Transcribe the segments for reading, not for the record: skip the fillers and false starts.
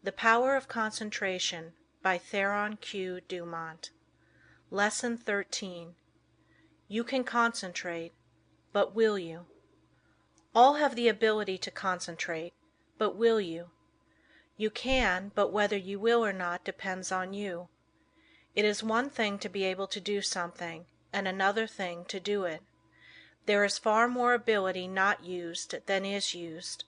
The Power of Concentration by Theron Q.Dumont. Lesson 13. You can concentrate, but will you? All have the ability to concentrate, but will you? You can, but whether you will or not depends on you. It is one thing to be able to do something, and another thing to do it. There is far more ability not used than is used.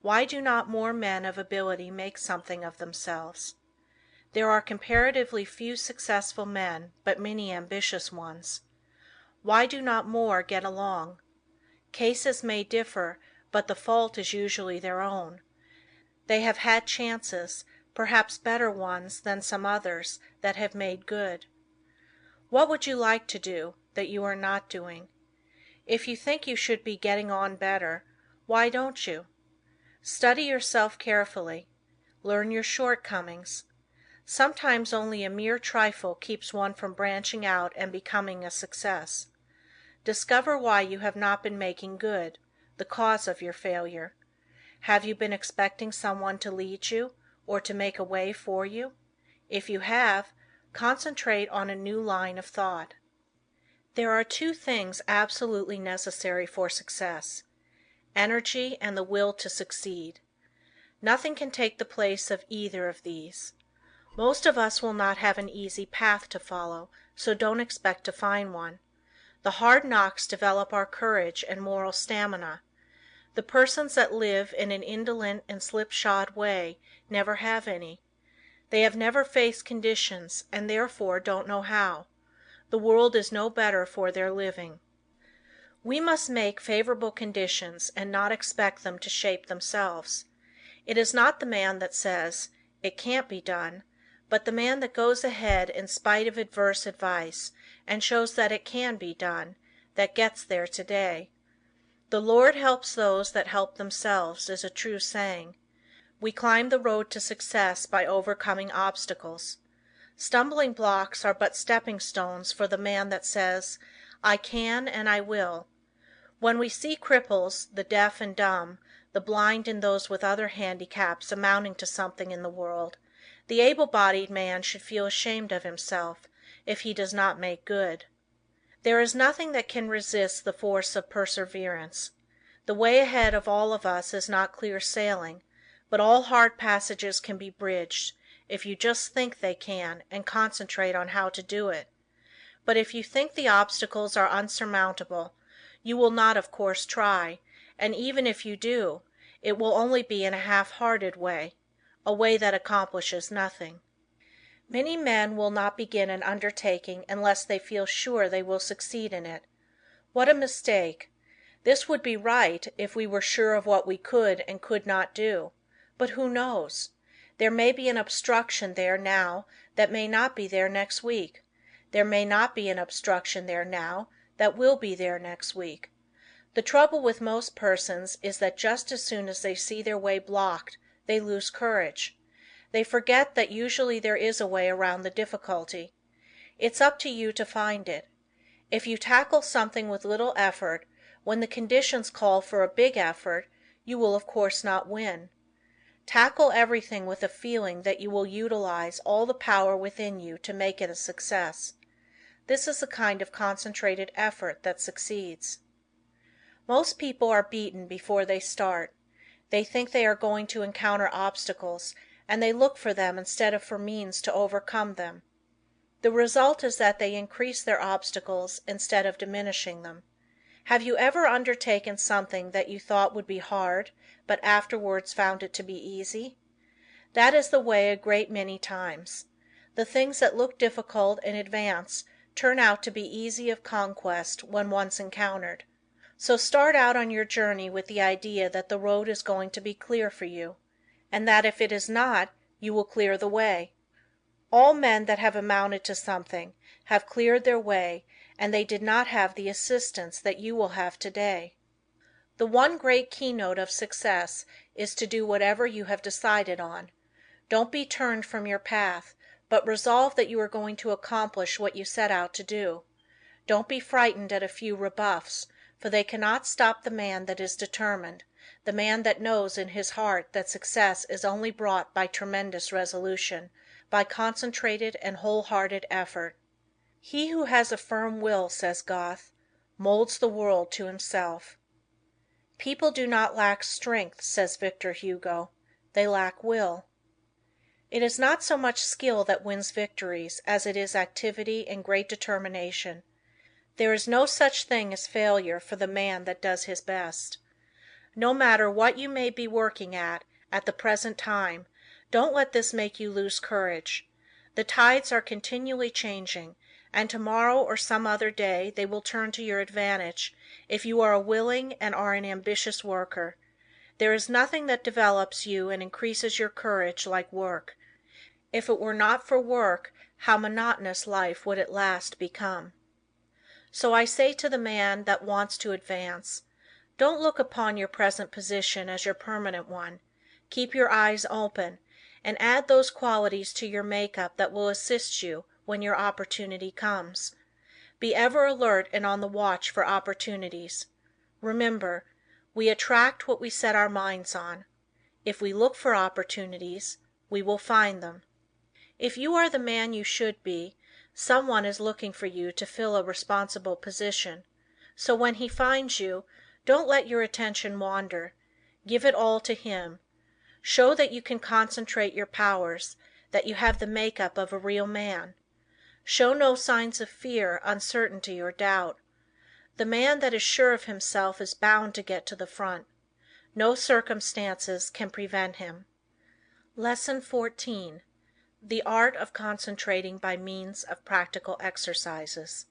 Why do not more men of ability make something of themselves? There are comparatively few successful men, but many ambitious ones. Why do not more get along? Cases may differ, but the fault is usually their own. They have had chances, perhaps better ones than some others, that have made good. What would you like to do that you are not doing? If you think you should be getting on better, why don't you? Study yourself carefully. Learn your shortcomings. Sometimes only a mere trifle keeps one from branching out and becoming a success. Discover why you have not been making good, the cause of your failure. Have you been expecting someone to lead you, or to make a way for you? If you have, concentrate on a new line of thought. There are two things absolutely necessary for success: energy and the will to succeed. Nothing can take the place of either of these. Most of us will not have an easy path to follow, so don't expect to find one. The hard knocks develop our courage and moral stamina. The persons that live in an indolent and slipshod way never have any. They have never faced conditions and therefore don't know how. The world is no better for their living. We must make favorable conditions and not expect them to shape themselves. It is not the man that says, "It can't be done," but the man that goes ahead in spite of adverse advice and shows that it can be done, that gets there today. "The Lord helps those that help themselves" is a true saying. We climb the road to success by overcoming obstacles. Stumbling blocks are but stepping stones for the man that says, "I can and I will." When we see cripples, the deaf and dumb, the blind and those with other handicaps amounting to something in the world, the able-bodied man should feel ashamed of himself if he does not make good. There is nothing that can resist the force of perseverance. The way ahead of all of us is not clear sailing, but all hard passages can be bridged, if you just think they can and concentrate on how to do it. But if you think the obstacles are unsurmountable, you will not of course try, and even if you do, it will only be in a half-hearted way, a way that accomplishes nothing. Many men will not begin an undertaking unless they feel sure they will succeed in it. What a mistake! This would be right if we were sure of what we could and could not do. But who knows? There may be an obstruction there now that may not be there next week. There may not be an obstruction there now that will be there next week. The trouble with most persons is that just as soon as they see their way blocked, they lose courage. They forget that usually there is a way around the difficulty. It's up to you to find it. If you tackle something with little effort, when the conditions call for a big effort, you will of course not win. Tackle everything with a feeling that you will utilize all the power within you to make it a success. This is the kind of concentrated effort that succeeds. Most people are beaten before they start. They think they are going to encounter obstacles, and they look for them instead of for means to overcome them. The result is that they increase their obstacles instead of diminishing them. Have you ever undertaken something that you thought would be hard, but afterwards found it to be easy? That is the way a great many times. The things that look difficult in advance turn out to be easy of conquest when once encountered. So start out on your journey with the idea that the road is going to be clear for you, and that if it is not, you will clear the way. All men that have amounted to something have cleared their way, and they did not have the assistance that you will have today. The one great keynote of success is to do whatever you have decided on. Don't be turned from your path, but resolve that you are going to accomplish what you set out to do. Don't be frightened at a few rebuffs, for they cannot stop the man that is determined, the man that knows in his heart that success is only brought by tremendous resolution, by concentrated and whole hearted effort. "He who has a firm will," says Goethe, "molds the world to himself." "People do not lack strength," says Victor Hugo, "they lack will." It is not so much skill that wins victories as it is activity and great determination. There is no such thing as failure for the man that does his best. No matter what you may be working at the present time, don't let this make you lose courage. The tides are continually changing, and tomorrow or some other day they will turn to your advantage if you are a willing and are an ambitious worker. There is nothing that develops you and increases your courage like work. If it were not for work, how monotonous life would at last become. So I say to the man that wants to advance, don't look upon your present position as your permanent one. Keep your eyes open, and add those qualities to your makeup that will assist you when your opportunity comes. Be ever alert and on the watch for opportunities. Remember, we attract what we set our minds on. If we look for opportunities, we will find them. If you are the man you should be, someone is looking for you to fill a responsible position. So when he finds you, don't let your attention wander. Give it all to him. Show that you can concentrate your powers, that you have the makeup of a real man. Show no signs of fear, uncertainty or doubt. The man that is sure of himself is bound to get to the front. No circumstances can prevent him. Lesson 14. The Art of Concentrating by Means of Practical Exercises.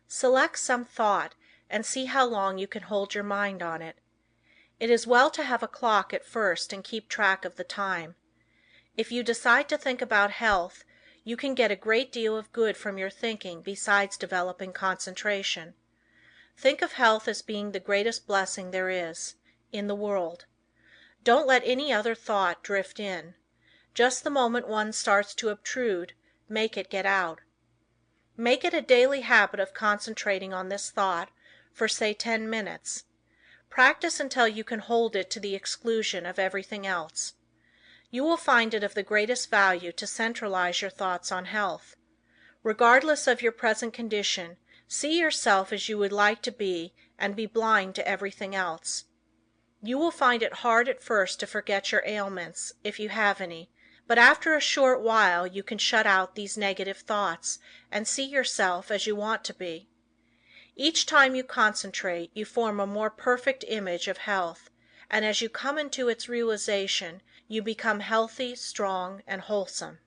Select some thought and see how long you can hold your mind on it. It is well to have a clock at first and keep track of the time. If you decide to think about health, you can get a great deal of good from your thinking besides developing concentration. Think of health as being the greatest blessing there is in the world. Don't let any other thought drift in. Just the moment one starts to obtrude, make it get out. Make it a daily habit of concentrating on this thought for say 10 minutes. Practice until you can hold it to the exclusion of everything else. You will find it of the greatest value to centralize your thoughts on health. Regardless of your present condition, see yourself as you would like to be and be blind to everything else. You will find it hard at first to forget your ailments, if you have any, but after a short while you can shut out these negative thoughts and see yourself as you want to be. Each time you concentrate you form a more perfect image of health, and as you come into its realization you become healthy, strong and wholesome.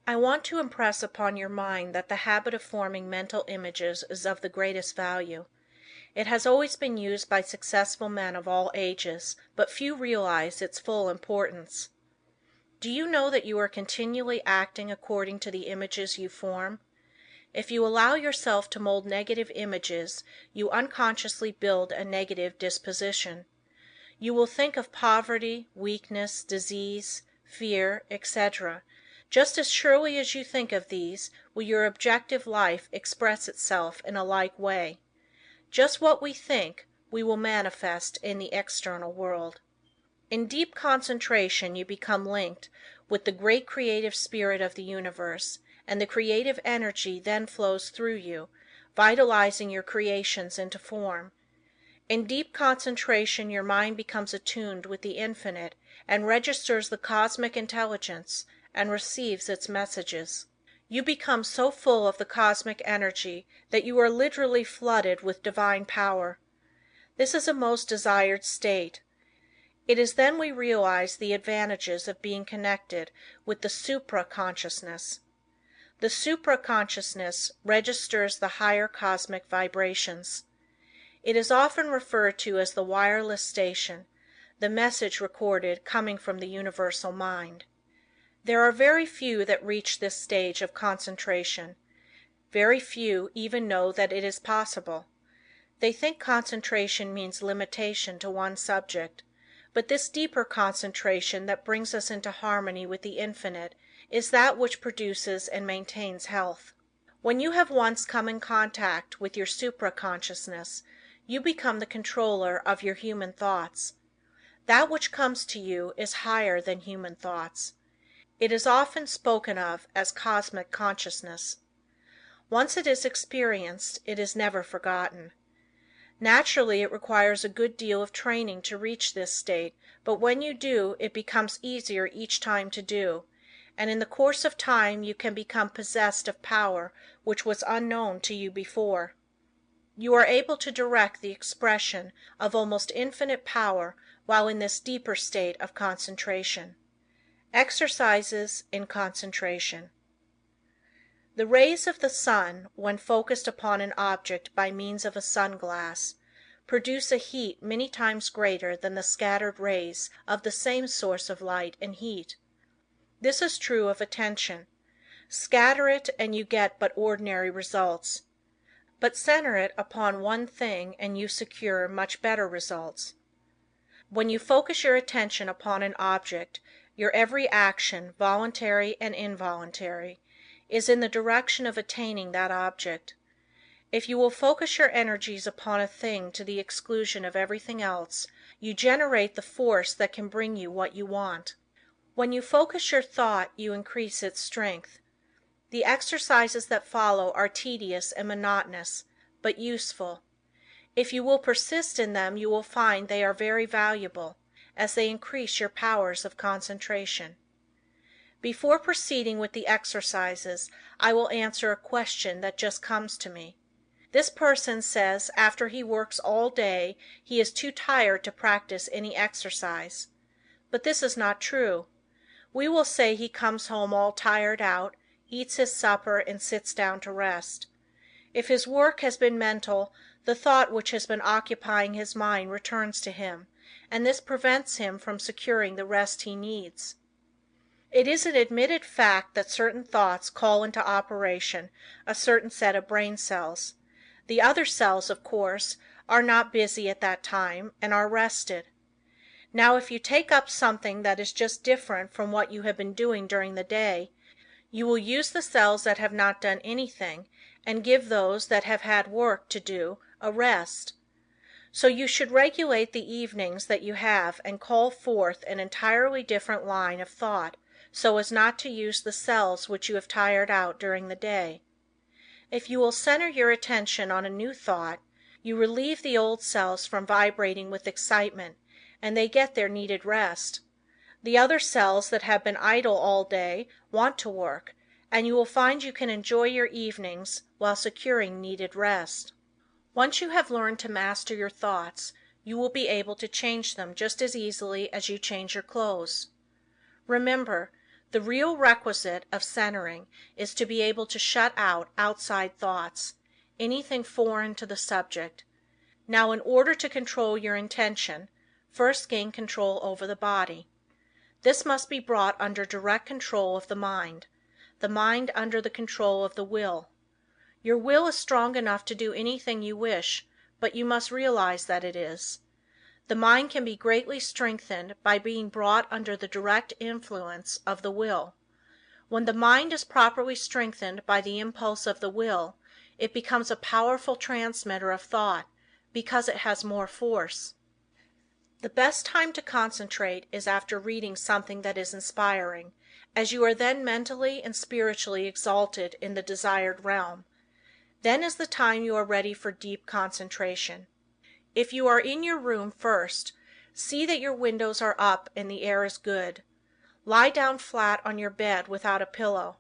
I want to impress upon your mind that the habit of forming mental images is of the greatest value. It has always been used by successful men of all ages, but few realize its full importance. Do you know that you are continually acting according to the images you form? If you allow yourself to mold negative images, you unconsciously build a negative disposition. You will think of poverty, weakness, disease, fear, etc. Just as surely as you think of these, will your objective life express itself in a like way. Just what we think, we will manifest in the external world. In deep concentration you become linked with the great creative spirit of the universe, and the creative energy then flows through you, vitalizing your creations into form. In deep concentration your mind becomes attuned with the infinite and registers the cosmic intelligence and receives its messages. You become so full of the cosmic energy that you are literally flooded with divine power. This is a most desired state. It is then we realize the advantages of being connected with the supra-consciousness. The supra-consciousness registers the higher cosmic vibrations. It is often referred to as the wireless station, the message recorded coming from the universal mind. There are very few that reach this stage of concentration. Very few even know that it is possible. They think concentration means limitation to one subject, but this deeper concentration that brings us into harmony with the infinite is that which produces and maintains health. When you have once come in contact with your supra-consciousness, you become the controller of your human thoughts. That which comes to you is higher than human thoughts. It is often spoken of as cosmic consciousness. Once it is experienced, it is never forgotten. Naturally, it requires a good deal of training to reach this state, but when you do, it becomes easier each time to do, and in the course of time you can become possessed of power which was unknown to you before. You are able to direct the expression of almost infinite power while in this deeper state of concentration. Exercises in Concentration. The rays of the sun, when focused upon an object by means of a sun glass, produce a heat many times greater than the scattered rays of the same source of light and heat. This is true of attention. Scatter it and you get but ordinary results. But center it upon one thing and you secure much better results. When you focus your attention upon an object, your every action, voluntary and involuntary, is in the direction of attaining that object. If you will focus your energies upon a thing to the exclusion of everything else, you generate the force that can bring you what you want. When you focus your thought, you increase its strength. The exercises that follow are tedious and monotonous, but useful. If you will persist in them you will find they are very valuable, as they increase your powers of concentration. Before proceeding with the exercises, I will answer a question that just comes to me. This person says after he works all day he is too tired to practice any exercise. But this is not true. We will say he comes home all tired out, eats his supper and sits down to rest. If his work has been mental, the thought which has been occupying his mind returns to him, and this prevents him from securing the rest he needs. It is an admitted fact that certain thoughts call into operation a certain set of brain cells. The other cells, of course, are not busy at that time and are rested. Now if you take up something that is just different from what you have been doing during the day, you will use the cells that have not done anything and give those that have had work to do a rest. So you should regulate the evenings that you have and call forth an entirely different line of thought so as not to use the cells which you have tired out during the day. If you will center your attention on a new thought, you relieve the old cells from vibrating with excitement and they get their needed rest. The other cells that have been idle all day want to work, and you will find you can enjoy your evenings while securing needed rest. Once you have learned to master your thoughts, you will be able to change them just as easily as you change your clothes. Remember, the real requisite of centering is to be able to shut out outside thoughts, anything foreign to the subject. Now in order to control your intention, first gain control over the body. This must be brought under direct control of the mind under the control of the will. Your will is strong enough to do anything you wish, but you must realize that it is. The mind can be greatly strengthened by being brought under the direct influence of the will. When the mind is properly strengthened by the impulse of the will, it becomes a powerful transmitter of thought, because it has more force. The best time to concentrate is after reading something that is inspiring, as you are then mentally and spiritually exalted in the desired realm. Then is the time you are ready for deep concentration. If you are in your room first, see that your windows are up and the air is good. Lie down flat on your bed without a pillow.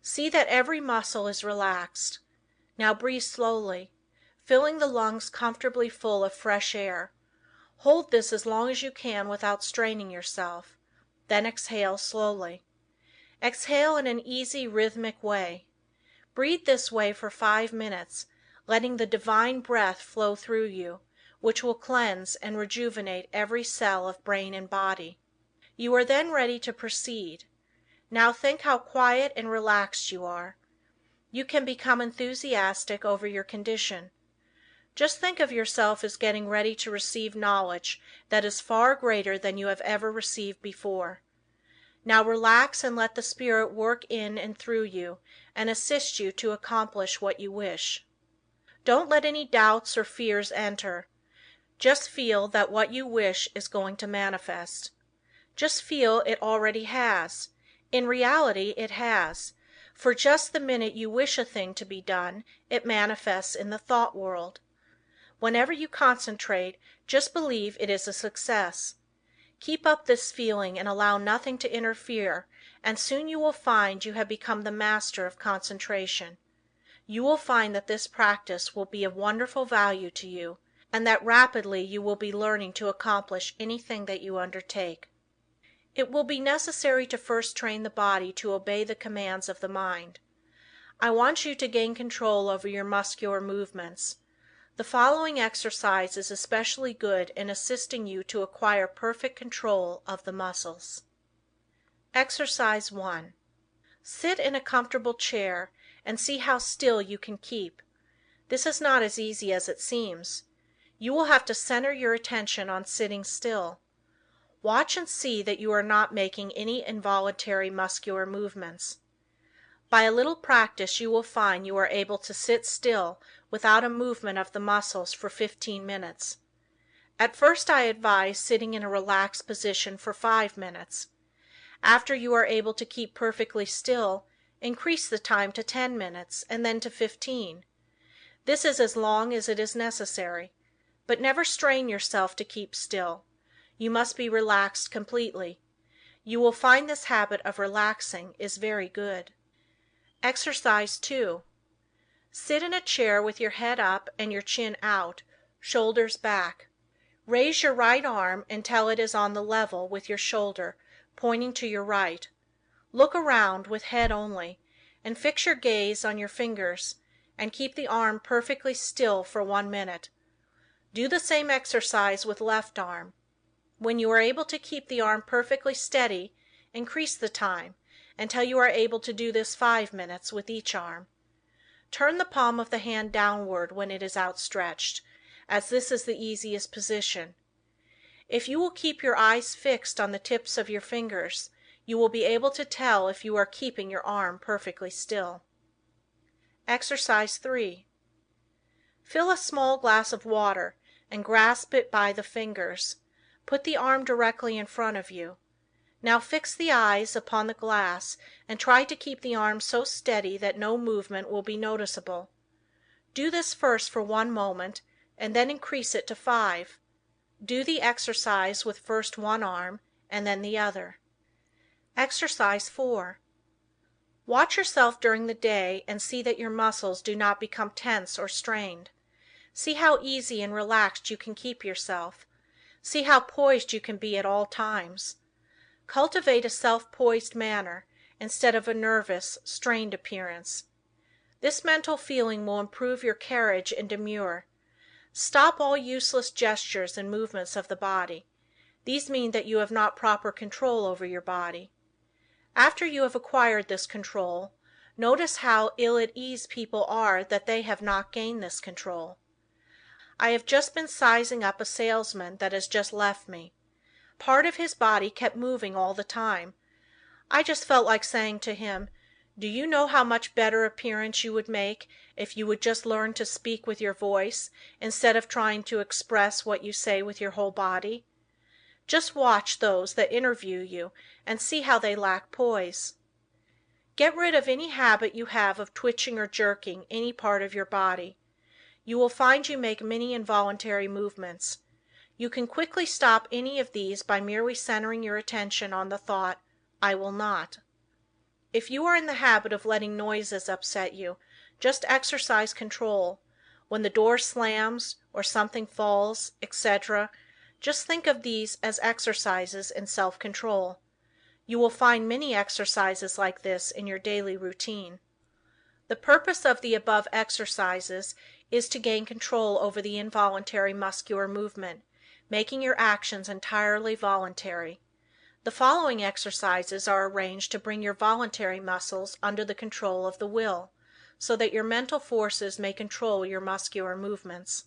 See that every muscle is relaxed. Now breathe slowly, filling the lungs comfortably full of fresh air. Hold this as long as you can without straining yourself. Then exhale slowly. Exhale in an easy, rhythmic way. Breathe this way for 5 minutes, letting the divine breath flow through you, which will cleanse and rejuvenate every cell of brain and body. You are then ready to proceed. Now think how quiet and relaxed you are. You can become enthusiastic over your condition. Just think of yourself as getting ready to receive knowledge that is far greater than you have ever received before. Now relax and let the Spirit work in and through you and assist you to accomplish what you wish. Don't let any doubts or fears enter. Just feel that what you wish is going to manifest. Just feel it already has. In reality it has, for just the minute you wish a thing to be done, it manifests in the thought world. Whenever you concentrate, just believe it is a success. Keep up this feeling and allow nothing to interfere, and soon you will find you have become the master of concentration. You will find that this practice will be of wonderful value to you, and that rapidly you will be learning to accomplish anything that you undertake. It will be necessary to first train the body to obey the commands of the mind. I want you to gain control over your muscular movements. The following exercise is especially good in assisting you to acquire perfect control of the muscles. Exercise 1. Sit in a comfortable chair and see how still you can keep. This is not as easy as it seems. You will have to center your attention on sitting still. Watch and see that you are not making any involuntary muscular movements. By a little practice you will find you are able to sit still without a movement of the muscles for 15 minutes. At first I advise sitting in a relaxed position for 5 minutes. After you are able to keep perfectly still, increase the time to 10 minutes and then to 15. This is as long as it is necessary. But never strain yourself to keep still. You must be relaxed completely. You will find this habit of relaxing is very good. Exercise 2. Sit in a chair with your head up and your chin out, shoulders back. Raise your right arm until it is on the level with your shoulder, pointing to your right. Look around with head only, and fix your gaze on your fingers, and keep the arm perfectly still for 1 minute. Do the same exercise with left arm. When you are able to keep the arm perfectly steady, increase the time until you are able to do this 5 minutes with each arm. Turn the palm of the hand downward when it is outstretched, as this is the easiest position. If you will keep your eyes fixed on the tips of your fingers, you will be able to tell if you are keeping your arm perfectly still. Exercise 3. Fill a small glass of water and grasp it by the fingers. Put the arm directly in front of you. Now fix the eyes upon the glass and try to keep the arm so steady that no movement will be noticeable. Do this first for 1 moment and then increase it to 5. Do the exercise with first one arm and then the other. Exercise 4. Watch yourself during the day and see that your muscles do not become tense or strained. See how easy and relaxed you can keep yourself. See how poised you can be at all times. Cultivate a self-poised manner instead of a nervous, strained appearance. This mental feeling will improve your carriage and demeanor. Stop all useless gestures and movements of the body. These mean that you have not proper control over your body. After you have acquired this control, notice how ill at ease people are that they have not gained this control. I have just been sizing up a salesman that has just left me. Part of his body kept moving all the time. I just felt like saying to him, "Do you know how much better appearance you would make if you would just learn to speak with your voice instead of trying to express what you say with your whole body?" Just watch those that interview you and see how they lack poise. Get rid of any habit you have of twitching or jerking any part of your body. You will find you make many involuntary movements. You can quickly stop any of these by merely centering your attention on the thought, "I will not." If you are in the habit of letting noises upset you, just exercise control. When the door slams, or something falls, etc., just think of these as exercises in self-control. You will find many exercises like this in your daily routine. The purpose of the above exercises is to gain control over the involuntary muscular movement, making your actions entirely voluntary. The following exercises are arranged to bring your voluntary muscles under the control of the will, so that your mental forces may control your muscular movements.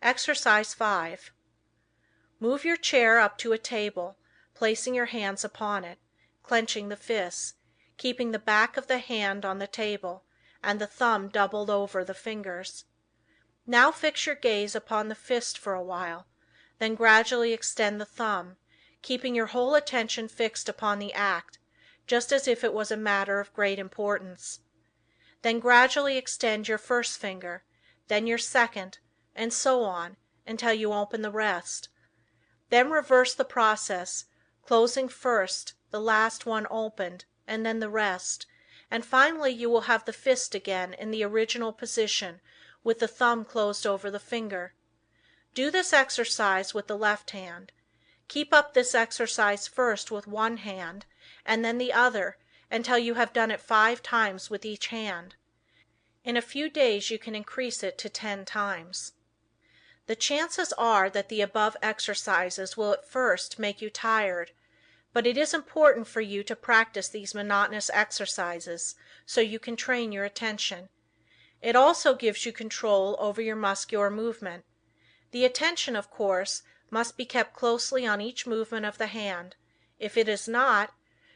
Exercise 5. Move your chair up to a table, placing your hands upon it, clenching the fists, keeping the back of the hand on the table, and the thumb doubled over the fingers. Now fix your gaze upon the fist for a while, then gradually extend the thumb, keeping your whole attention fixed upon the act, just as if it was a matter of great importance. Then gradually extend your first finger, then your second, and so on until you open the rest. Then reverse the process, closing first the last one opened and then the rest, and finally you will have the fist again in the original position with the thumb closed over the finger. Do this exercise with the left hand. Keep up this exercise first with one hand and then the other until you have done it 5 times with each hand. In a few days you can increase it to 10 times. The chances are that the above exercises will at first make you tired, but it is important for you to practice these monotonous exercises so you can train your attention. It also gives you control over your muscular movement. The attention, of course, must be kept closely on each movement of the hand. If it is not,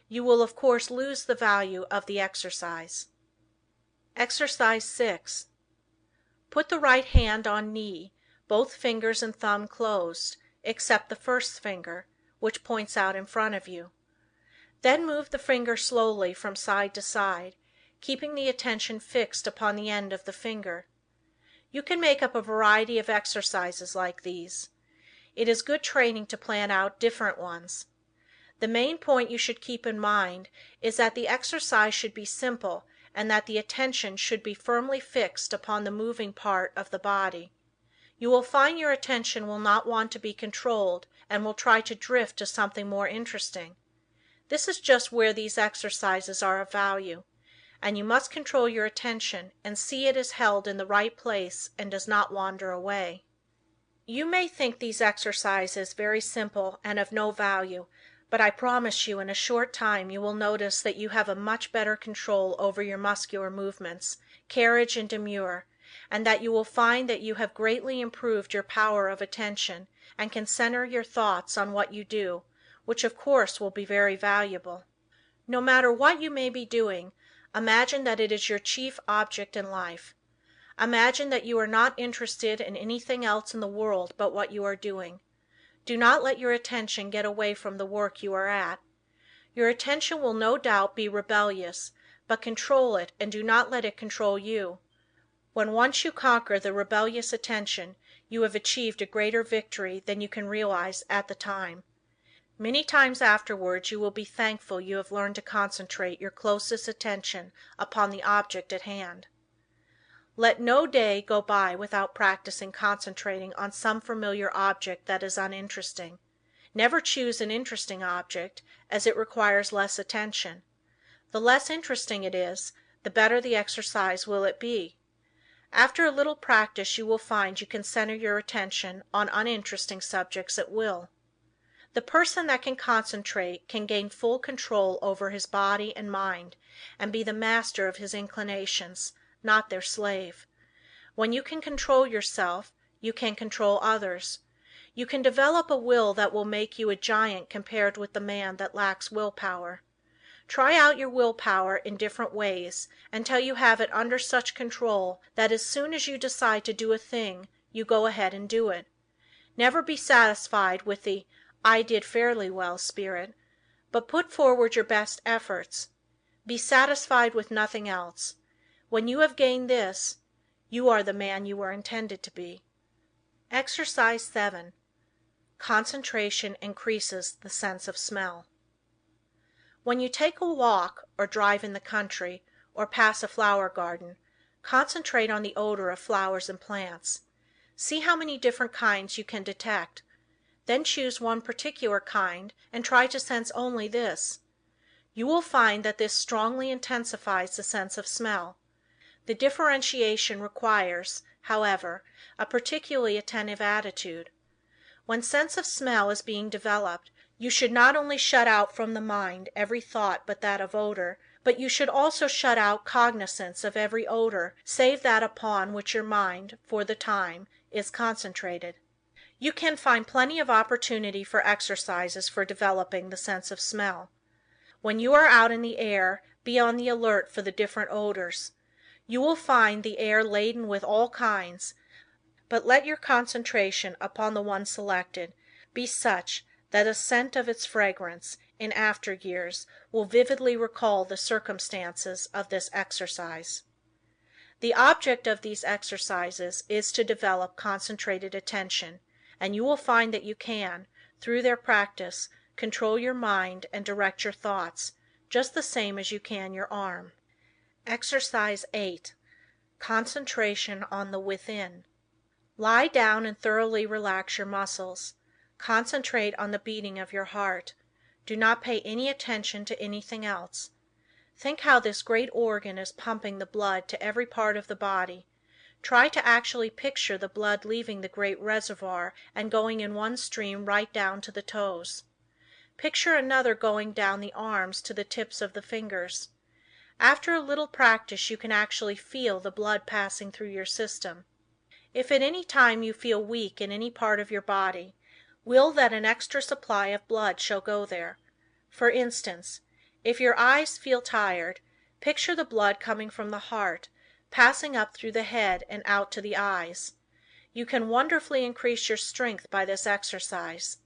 you will of course lose the value of the exercise. Exercise 6. Put the right hand on knee, both fingers and thumb closed, except the first finger, which points out in front of you. Then move the finger slowly from side to side, keeping the attention fixed upon the end of the finger. You can make up a variety of exercises like these. It is good training to plan out different ones. The main point you should keep in mind is that the exercise should be simple and that the attention should be firmly fixed upon the moving part of the body. You will find your attention will not want to be controlled and will try to drift to something more interesting. This is just where these exercises are of value, and you must control your attention and see it is held in the right place and does not wander away. You may think these exercises very simple and of no value, but I promise you in a short time you will notice that you have a much better control over your muscular movements, carriage and demeanor, and that you will find that you have greatly improved your power of attention and can center your thoughts on what you do, which of course will be very valuable. No matter what you may be doing, imagine that it is your chief object in life. Imagine that you are not interested in anything else in the world but what you are doing. Do not let your attention get away from the work you are at. Your attention will no doubt be rebellious, but control it and do not let it control you. When once you conquer the rebellious attention, you have achieved a greater victory than you can realize at the time. Many times afterwards you will be thankful you have learned to concentrate your closest attention upon the object at hand. Let no day go by without practicing concentrating on some familiar object that is uninteresting. Never choose an interesting object, as it requires less attention. The less interesting it is, the better the exercise will it be. After a little practice you will find you can center your attention on uninteresting subjects at will. The person that can concentrate can gain full control over his body and mind and be the master of his inclinations, not their slave. When you can control yourself, you can control others. You can develop a will that will make you a giant compared with the man that lacks willpower. Try out your willpower in different ways until you have it under such control that as soon as you decide to do a thing, you go ahead and do it. Never be satisfied with the "I did fairly well" spirit, but put forward your best efforts. Be satisfied with nothing else. When you have gained this, you are the man you were intended to be. Exercise 7. Concentration increases the sense of smell. When you take a walk, or drive in the country, or pass a flower garden, concentrate on the odor of flowers and plants. See how many different kinds you can detect. Then choose one particular kind and try to sense only this. You will find that this strongly intensifies the sense of smell. The differentiation requires, however, a particularly attentive attitude. When sense of smell is being developed, you should not only shut out from the mind every thought but that of odor, but you should also shut out cognizance of every odor save that upon which your mind, for the time, is concentrated. You can find plenty of opportunity for exercises for developing the sense of smell. When you are out in the air, be on the alert for the different odors. You will find the air laden with all kinds, but let your concentration upon the one selected be such that a scent of its fragrance, in after years, will vividly recall the circumstances of this exercise. The object of these exercises is to develop concentrated attention, and you will find that you can, through their practice, control your mind and direct your thoughts, just the same as you can your arm. Exercise 8. Concentration on the within. Lie down and thoroughly relax your muscles. Concentrate on the beating of your heart. Do not pay any attention to anything else. Think how this great organ is pumping the blood to every part of the body. Try to actually picture the blood leaving the great reservoir and going in one stream right down to the toes. Picture another going down the arms to the tips of the fingers. After a little practice you can actually feel the blood passing through your system. If at any time you feel weak in any part of your body, will that an extra supply of blood shall go there. For instance, if your eyes feel tired, picture the blood coming from the heart, passing up through the head and out to the eyes. You can wonderfully increase your strength by this exercise.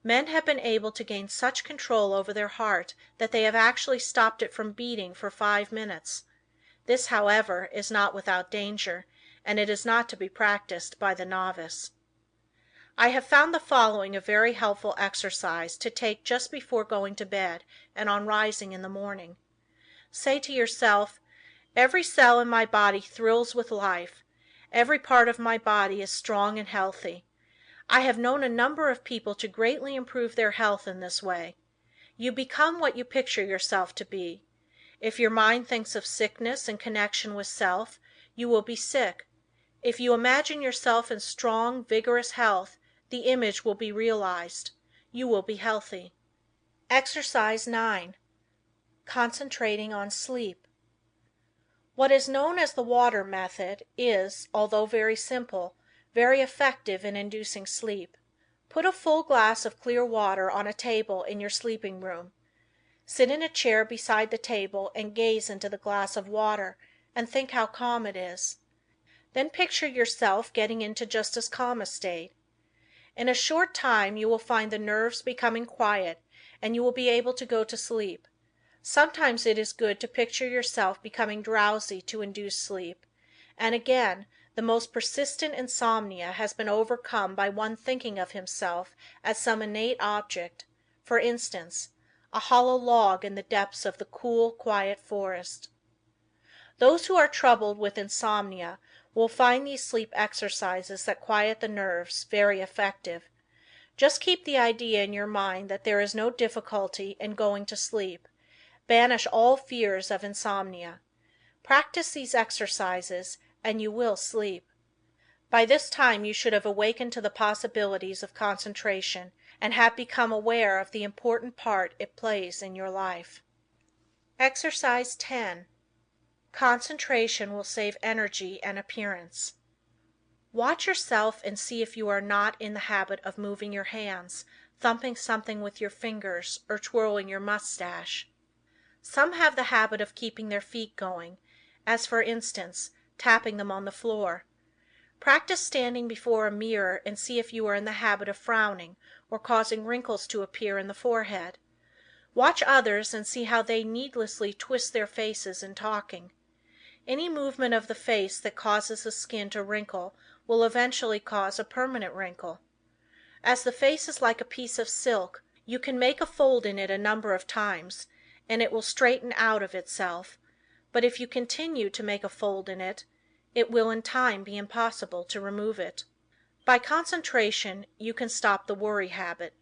Men have been able to gain such control over their heart that they have actually stopped it from beating for 5 minutes. This, however, is not without danger, and it is not to be practiced by the novice. I have found the following a very helpful exercise to take just before going to bed and on rising in the morning. Say to yourself, "Every cell in my body thrills with life. Every part of my body is strong and healthy. I have known a number of people to greatly improve their health in this way." You become what you picture yourself to be. If your mind thinks of sickness in connection with self, you will be sick. If you imagine yourself in strong, vigorous health, the image will be realized. You will be healthy. Exercise 9. Concentrating on sleep. What is known as the water method is, although very simple, very effective in inducing sleep. Put a full glass of clear water on a table in your sleeping room. Sit in a chair beside the table and gaze into the glass of water and think how calm it is. Then picture yourself getting into just as calm a state. In a short time you will find the nerves becoming quiet and you will be able to go to sleep. Sometimes it is good to picture yourself becoming drowsy to induce sleep, and again, the most persistent insomnia has been overcome by one thinking of himself as some innate object, for instance, a hollow log in the depths of the cool, quiet forest. Those who are troubled with insomnia will find these sleep exercises that quiet the nerves very effective. Just keep the idea in your mind that there is no difficulty in going to sleep. Banish all fears of insomnia. Practice these exercises and you will sleep. By this time you should have awakened to the possibilities of concentration and have become aware of the important part it plays in your life. Exercise 10. Concentration will save energy and appearance. Watch yourself and see if you are not in the habit of moving your hands, thumping something with your fingers, or twirling your mustache. Some have the habit of keeping their feet going, as for instance, tapping them on the floor. Practice standing before a mirror and see if you are in the habit of frowning or causing wrinkles to appear in the forehead. Watch others and see how they needlessly twist their faces in talking. Any movement of the face that causes the skin to wrinkle will eventually cause a permanent wrinkle. As the face is like a piece of silk, you can make a fold in it a number of times, and it will straighten out of itself, but if you continue to make a fold in it, it will in time be impossible to remove it. By concentration you can stop the worry habit.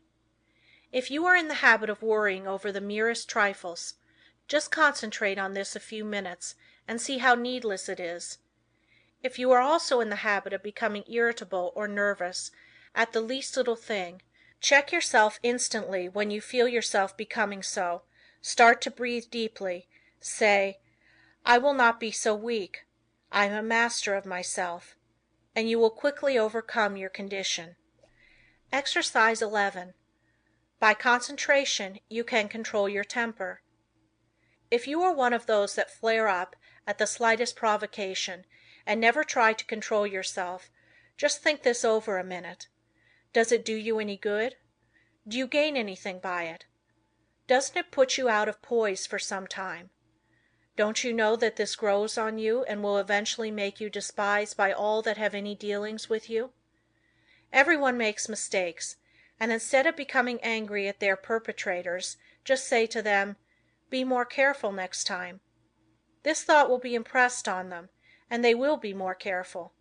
If you are in the habit of worrying over the merest trifles, just concentrate on this a few minutes and see how needless it is. If you are also in the habit of becoming irritable or nervous at the least little thing, check yourself instantly when you feel yourself becoming so. Start to breathe deeply. Say, "I will not be so weak. I am a master of myself," and you will quickly overcome your condition. Exercise 11. By concentration you can control your temper. If you are one of those that flare up at the slightest provocation and never try to control yourself, Just think this over a minute. Does it do you any good? Do you gain anything by it? Doesn't it put you out of poise for some time? Don't you know that this grows on you and will eventually make you despised by all that have any dealings with you? Everyone makes mistakes, and instead of becoming angry at their perpetrators, just say to them, "Be more careful next time." This thought will be impressed on them, and they will be more careful.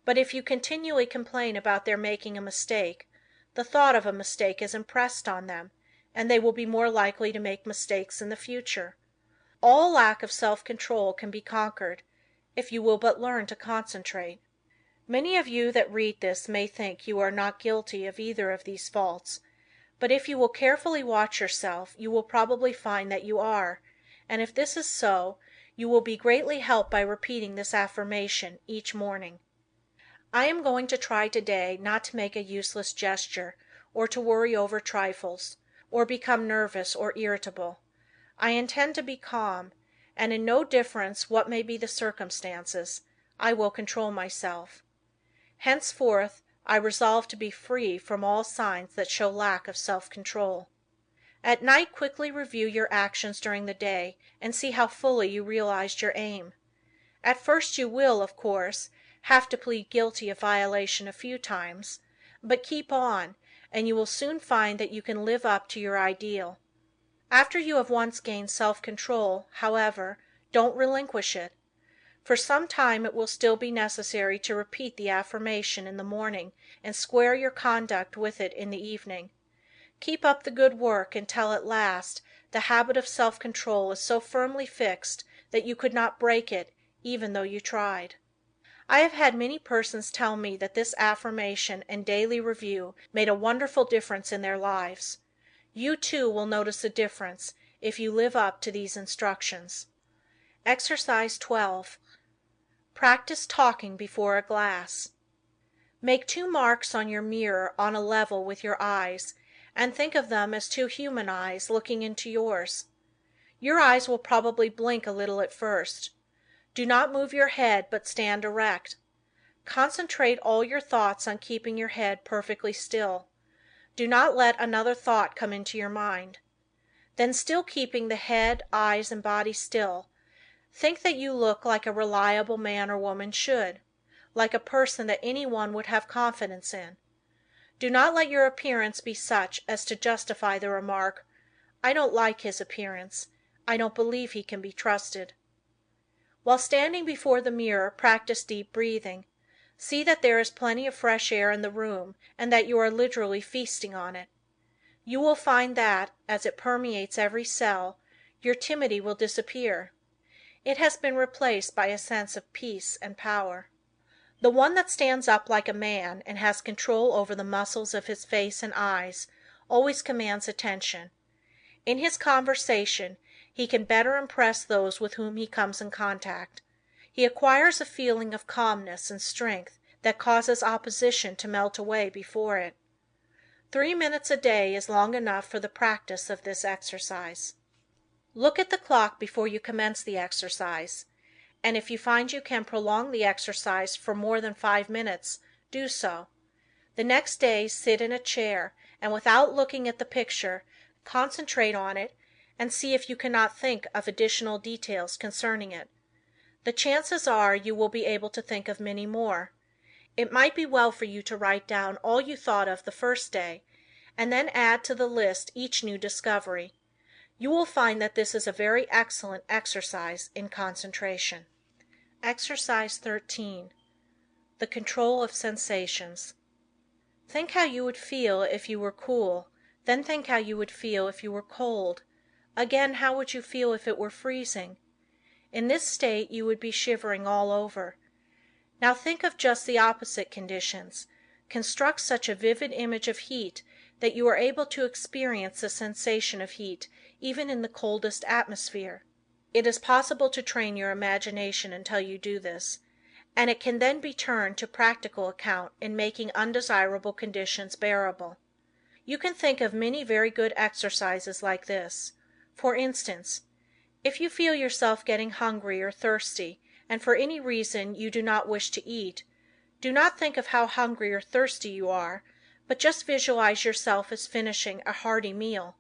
But if you continually complain about their making a mistake, the thought of a mistake is impressed on them, and they will be more likely to make mistakes in the future. All lack of self-control can be conquered if you will but learn to concentrate. Many of you that read this may think you are not guilty of either of these faults, but if you will carefully watch yourself you will probably find that you are, and if this is so, you will be greatly helped by repeating this affirmation each morning. I am going to try today not to make a useless gesture, or to worry over trifles, or become nervous or irritable. I intend to be calm, and in no difference what may be the circumstances, I will control myself. Henceforth I resolve to be free from all signs that show lack of self-control. At night quickly review your actions during the day and see how fully you realized your aim. At first you will, of course, have to plead guilty of violation a few times, but keep on, and you will soon find that you can live up to your ideal. After you have once gained self-control, however, don't relinquish it. For some time it will still be necessary to repeat the affirmation in the morning and square your conduct with it in the evening. Keep up the good work until at last the habit of self-control is so firmly fixed that you could not break it even though you tried. I have had many persons tell me that this affirmation and daily review made a wonderful difference in their lives. You too will notice a difference if you live up to these instructions. Exercise 12. Practice talking before a glass. Make 2 marks on your mirror on a level with your eyes, and think of them as 2 human eyes looking into yours. Your eyes will probably blink a little at first. Do not move your head, but stand erect. Concentrate all your thoughts on keeping your head perfectly still. Do not let another thought come into your mind. Then, still keeping the head, eyes and body still, think that you look like a reliable man or woman should, like a person that anyone would have confidence in. Do not let your appearance be such as to justify the remark, "I don't like his appearance. I don't believe he can be trusted." While standing before the mirror, practice deep breathing. See that there is plenty of fresh air in the room and that you are literally feasting on it. You will find that, as it permeates every cell, your timidity will disappear. It has been replaced by a sense of peace and power. The one that stands up like a man and has control over the muscles of his face and eyes always commands attention. In his conversation he can better impress those with whom he comes in contact. He acquires a feeling of calmness and strength that causes opposition to melt away before it. 3 minutes a day is long enough for the practice of this exercise. Look at the clock before you commence the exercise, and if you find you can prolong the exercise for more than 5 minutes, do so. The next day sit in a chair and without looking at the picture, concentrate on it and see if you cannot think of additional details concerning it. The chances are you will be able to think of many more. It might be well for you to write down all you thought of the first day, and then add to the list each new discovery. You will find that this is a very excellent exercise in concentration. Exercise 13. The control of sensations. Think how you would feel if you were cool, then think how you would feel if you were cold. Again, how would you feel if it were freezing? In this state you would be shivering all over. Now think of just the opposite conditions. Construct such a vivid image of heat that you are able to experience the sensation of heat even in the coldest atmosphere. It is possible to train your imagination until you do this, and it can then be turned to practical account in making undesirable conditions bearable. You can think of many very good exercises like this. For instance, if you feel yourself getting hungry or thirsty, and for any reason you do not wish to eat, Do not think of how hungry or thirsty you are, but just visualize yourself as finishing a hearty meal.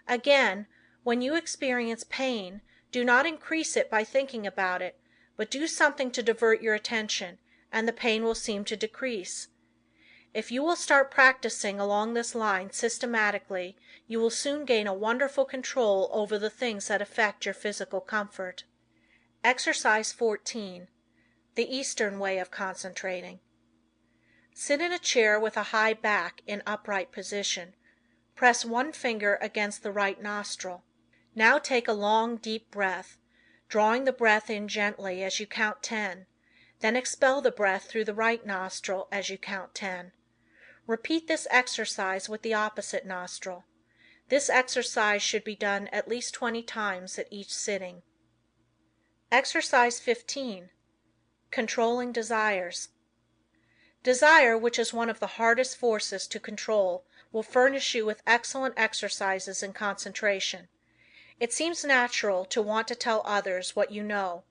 Again, when you experience pain, do not increase it by thinking about it, but do something to divert your attention, and the pain will seem to decrease. If you will start practicing along this line systematically, you will soon gain a wonderful control over the things that affect your physical comfort. Exercise 14. The Eastern Way of Concentrating. Sit in a chair with a high back in upright position. Press one finger against the right nostril. Now take a long, deep breath, drawing the breath in gently as you count 10. Then expel the breath through the right nostril as you count 10. Repeat this exercise with the opposite nostril. This exercise should be done at least 20 times at each sitting. Exercise 15. Controlling Desires. Desire, which is one of the hardest forces to control, will furnish you with excellent exercises in concentration. It seems natural to want to tell others what you know,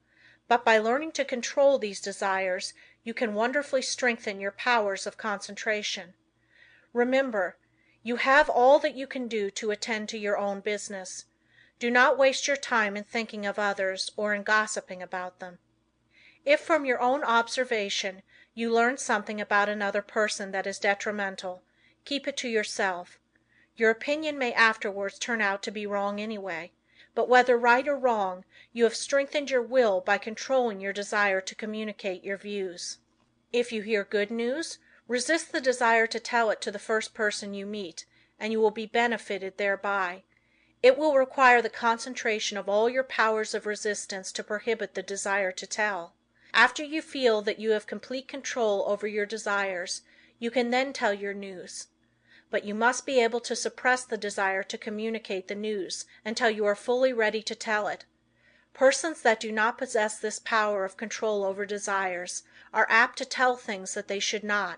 but by learning to control these desires you can wonderfully strengthen your powers of concentration. Remember, you have all that you can do to attend to your own business. Do not waste your time in thinking of others or in gossiping about them. If from your own observation you learn something about another person that is detrimental, keep it to yourself. Your opinion may afterwards turn out to be wrong anyway, but whether right or wrong, you have strengthened your will by controlling your desire to communicate your views. If you hear good news, resist the desire to tell it to the first person you meet, and you will be benefited thereby. It will require the concentration of all your powers of resistance to prohibit the desire to tell. After you feel that you have complete control over your desires, you can then tell your news. But you must be able to suppress the desire to communicate the news until you are fully ready to tell it. Persons that do not possess this power of control over desires are apt to tell things that they should not,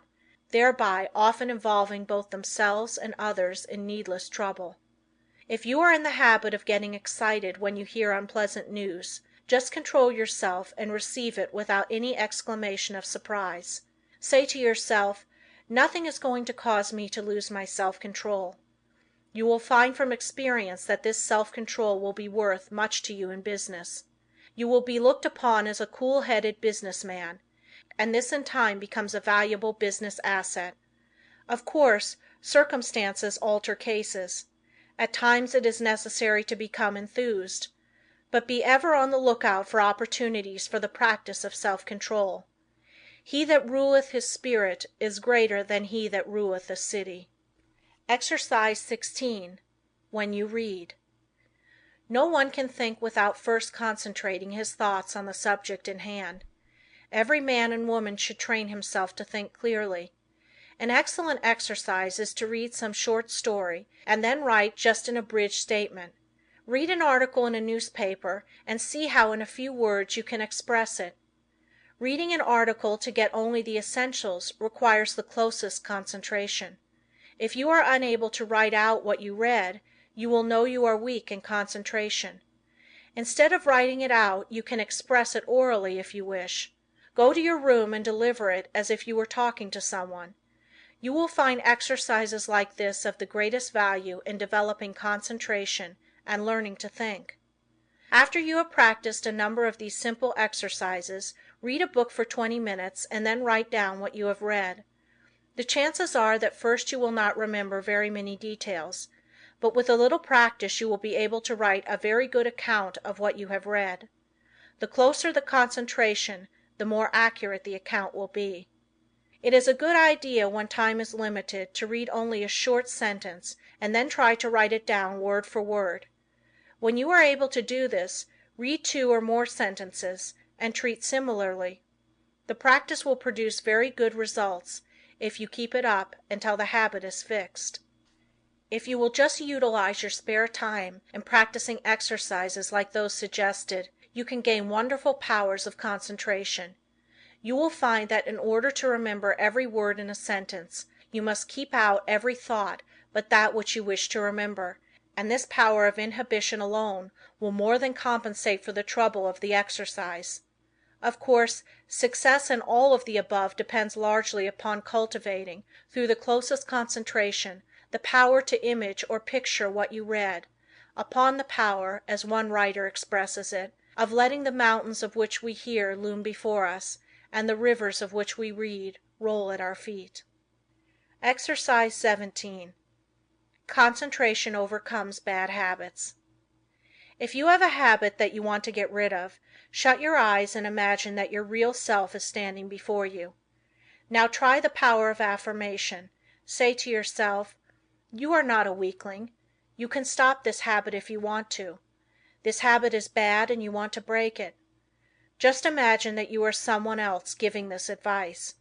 thereby often involving both themselves and others in needless trouble. If you are in the habit of getting excited when you hear unpleasant news, just control yourself and receive it without any exclamation of surprise. Say to yourself, "Nothing is going to cause me to lose my self-control." You will find from experience that this self-control will be worth much to you in business. You will be looked upon as a cool-headed business man, and this in time becomes a valuable business asset. Of course, circumstances alter cases. At times it is necessary to become enthused. But be ever on the lookout for opportunities for the practice of self-control. He that ruleth his spirit is greater than he that ruleth a city. Exercise 16. When you read. No one can think without first concentrating his thoughts on the subject in hand. Every man and woman should train himself to think clearly. An excellent exercise is to read some short story and then write just an abridged statement. Read an article in a newspaper and see how in a few words you can express it. Reading an article to get only the essentials requires the closest concentration. If you are unable to write out what you read, you will know you are weak in concentration. Instead of writing it out, you can express it orally if you wish. Go to your room and deliver it as if you were talking to someone. You will find exercises like this of the greatest value in developing concentration and learning to think. After you have practiced a number of these simple exercises, read a book for 20 minutes and then write down what you have read. The chances are that first you will not remember very many details, but with a little practice you will be able to write a very good account of what you have read. The closer the concentration, the more accurate the account will be. It is a good idea when time is limited to read only a short sentence and then try to write it down word for word. When you are able to do this, read 2 or more sentences and treat similarly. The practice will produce very good results if you keep it up until the habit is fixed. If you will just utilize your spare time in practicing exercises like those suggested, you can gain wonderful powers of concentration. You will find that in order to remember every word in a sentence, you must keep out every thought but that which you wish to remember, and this power of inhibition alone will more than compensate for the trouble of the exercise. Of course, success in all of the above depends largely upon cultivating, through the closest concentration, the power to image or picture what you read; upon the power, as one writer expresses it, of letting the mountains of which we hear loom before us, and the rivers of which we read roll at our feet. Exercise 17. Concentration overcomes bad habits. If you have a habit that you want to get rid of, shut your eyes and imagine that your real self is standing before you. Now try the power of affirmation. Say to yourself, "You are not a weakling. You can stop this habit if you want to. This habit is bad and you want to break it." Just imagine that you are someone else giving this advice.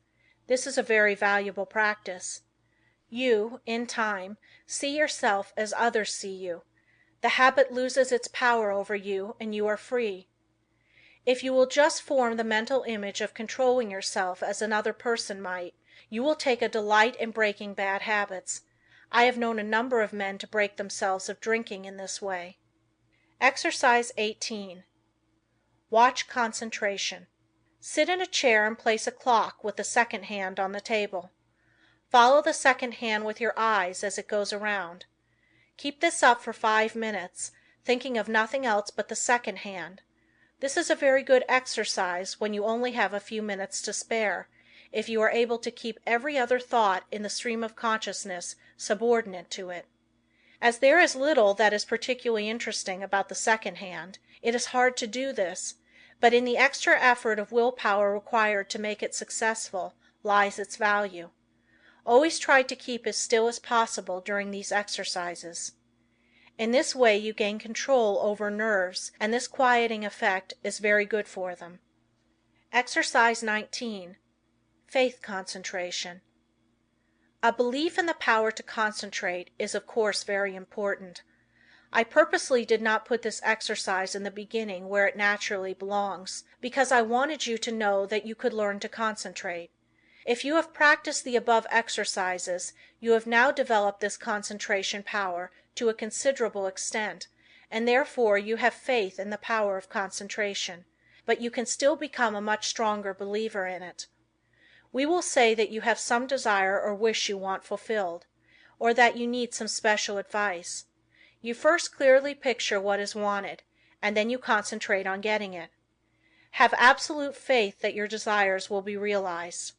This is a very valuable practice. You, in time, see yourself as others see you. The habit loses its power over you and you are free. If you will just form the mental image of controlling yourself as another person might, you will take a delight in breaking bad habits. I have known a number of men to break themselves of drinking in this way. Exercise 18. Watch concentration. Sit in a chair and place a clock with the second hand on the table. Follow the second hand with your eyes as it goes around. Keep this up for 5 minutes, thinking of nothing else but the second hand. This is a very good exercise when you only have a few minutes to spare, if you are able to keep every other thought in the stream of consciousness subordinate to it. As there is little that is particularly interesting about the second hand, it is hard to do this, but in the extra effort of will power required to make it successful lies its value. Always try to keep as still as possible during these exercises. In this way you gain control over nerves, and this quieting effect is very good for them. Exercise 19. Faith concentration. A belief in the power to concentrate is of course very important. I purposely did not put this exercise in the beginning where it naturally belongs, because I wanted you to know that you could learn to concentrate. If you have practiced the above exercises, you have now developed this concentration power to a considerable extent, and therefore you have faith in the power of concentration, but you can still become a much stronger believer in it. We will say that you have some desire or wish you want fulfilled, or that you need some special advice. You first clearly picture what is wanted, and then you concentrate on getting it. Have absolute faith that your desires will be realized.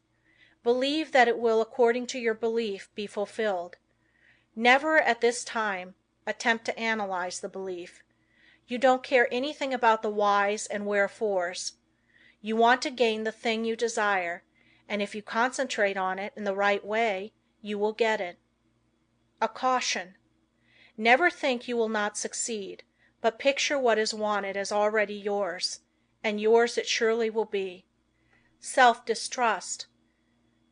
Believe that it will, according to your belief, be fulfilled. Never, at this time, attempt to analyze the belief. You don't care anything about the whys and wherefores. You want to gain the thing you desire, and if you concentrate on it in the right way, you will get it. A caution. Never think you will not succeed, but picture what is wanted as already yours, and yours it surely will be. Self-distrust.